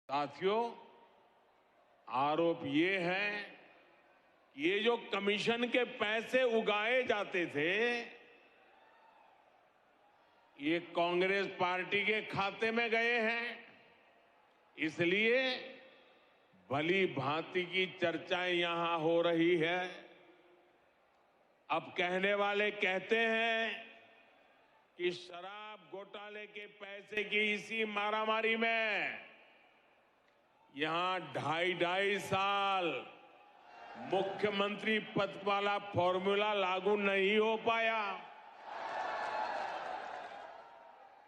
साथियों, आरोप ये है कि ये जो कमीशन के पैसे उगाए जाते थे, ये कांग्रेस पार्टी के खाते में गए हैं। इसलिए भली भांति की चर्चाएं यहां हो रही है। अब कहने वाले कहते हैं कि शराब घोटाले के पैसे की इसी मारामारी में यहां ढाई साल मुख्यमंत्री पद वाला फॉर्मूला लागू नहीं हो पाया।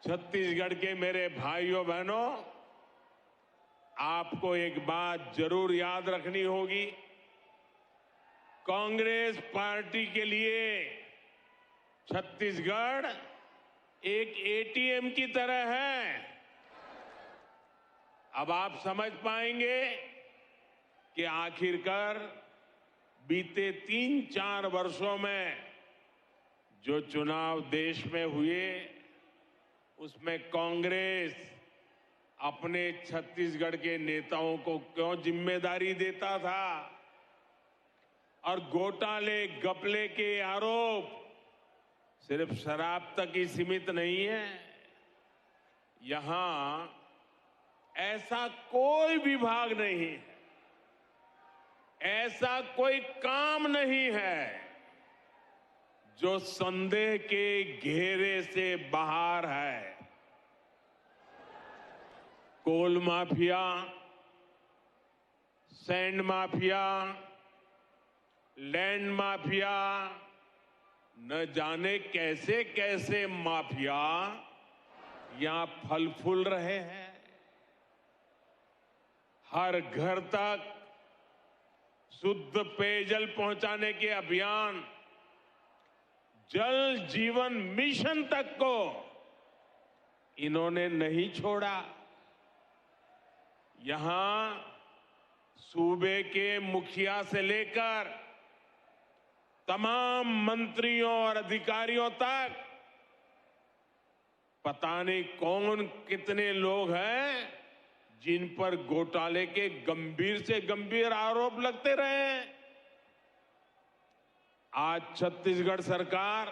छत्तीसगढ़ के मेरे भाइयों बहनों, आपको एक बात जरूर याद रखनी होगी। कांग्रेस पार्टी के लिए छत्तीसगढ़ एक एटीएम की तरह है। अब आप समझ पाएंगे कि आखिरकार बीते 3-4 वर्षों में जो चुनाव देश में हुए, उसमें कांग्रेस अपने छत्तीसगढ़ के नेताओं को क्यों जिम्मेदारी देता था और घोटाले घपले के आरोप सिर्फ शराब तक ही सीमित नहीं है। यहां ऐसा कोई विभाग नहीं है, ऐसा कोई काम नहीं है जो संदेह के घेरे से बाहर है। Coal mafia, sand mafia, land mafia, न जाने कैसे कैसे माफिया यहां फल फूल रहे हैं। हर घर तक शुद्ध पेयजल पहुंचाने के अभियान, जल जीवन मिशन तक को इन्होंने नहीं छोड़ा। यहां सूबे के मुखिया से लेकर तमाम मंत्रियों और अधिकारियों तक पता नहीं कौन कितने लोग हैं जिन पर घोटाले के गंभीर से गंभीर आरोप लगते रहे। आज छत्तीसगढ़ सरकार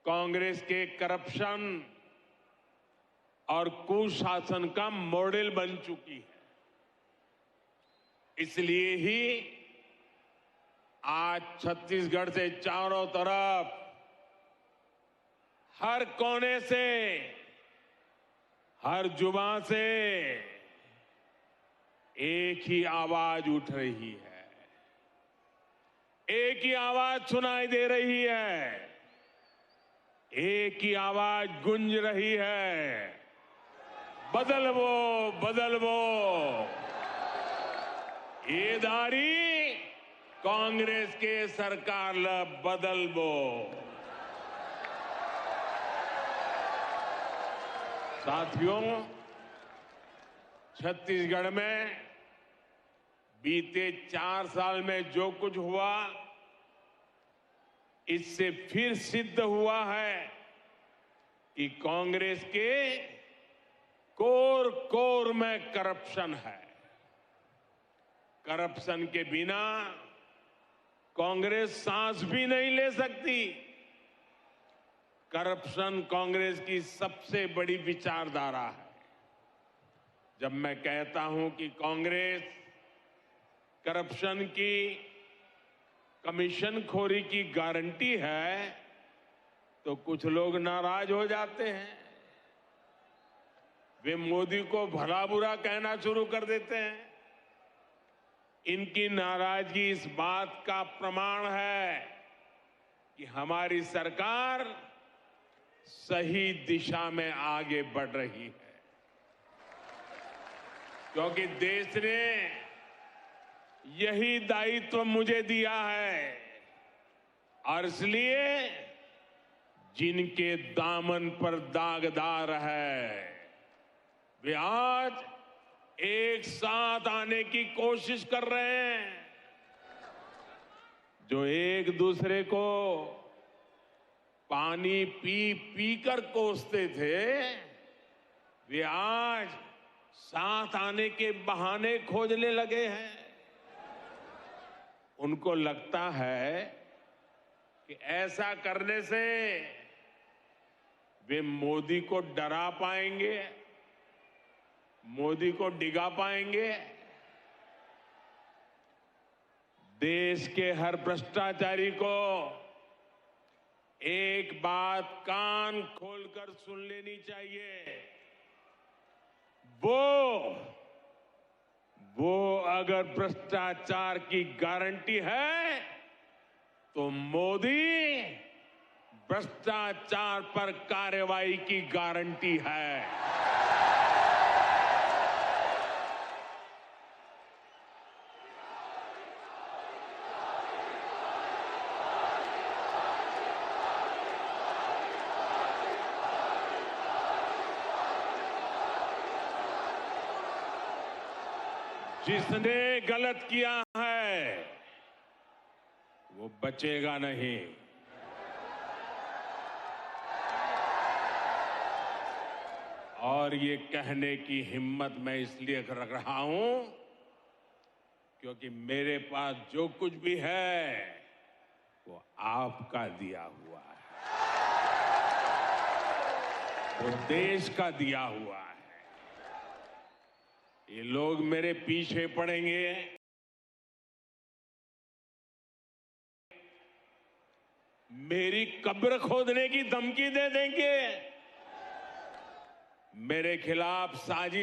कांग्रेस के करप्शन और कुशासन का मॉडल बन चुकी है। इसलिए ही आज छत्तीसगढ़ से चारों तरफ, हर कोने से, हर जुबान से एक ही आवाज उठ रही है, एक ही आवाज सुनाई दे रही है, एक ही आवाज गूंज रही है, बदलवो बदलवो। ये दारी कांग्रेस के सरकार ल बदलवो। साथियों, छत्तीसगढ़ में बीते 4 साल में जो कुछ हुआ, इससे फिर सिद्ध हुआ है कि कांग्रेस के कोर कोर में करप्शन है। करप्शन के बिना कांग्रेस सांस भी नहीं ले सकती। करप्शन कांग्रेस की सबसे बड़ी विचारधारा है। जब मैं कहता हूं कि कांग्रेस करप्शन की, कमीशन खोरी की गारंटी है, तो कुछ लोग नाराज हो जाते हैं। वे मोदी को भला बुरा कहना शुरू कर देते हैं। इनकी नाराजगी इस बात का प्रमाण है कि हमारी सरकार सही दिशा में आगे बढ़ रही है, क्योंकि देश ने यही दायित्व मुझे दिया है। और इसलिए जिनके दामन पर दागदार है, वे आज एक साथ आने की कोशिश कर रहे हैं। जो एक दूसरे को पानी पी पी कर कोसते थे, वे आज साथ आने के बहाने खोजने लगे हैं। उनको लगता है कि ऐसा करने से वे मोदी को डरा पाएंगे, मोदी को डिगा पाएंगे। देश के हर भ्रष्टाचारी को एक बात कान खोलकर सुन लेनी चाहिए। वो अगर भ्रष्टाचार की गारंटी है तो मोदी भ्रष्टाचार पर कार्रवाई की गारंटी है। जिसने गलत किया है वो बचेगा नहीं। और ये कहने की हिम्मत मैं इसलिए रख रहा हूं क्योंकि मेरे पास जो कुछ भी है वो आपका दिया हुआ है, वो देश का दिया हुआ है। ये लोग मेरे पीछे पड़ेंगे, मेरी कब्र खोदने की धमकी दे देंगे, मेरे खिलाफ साजिश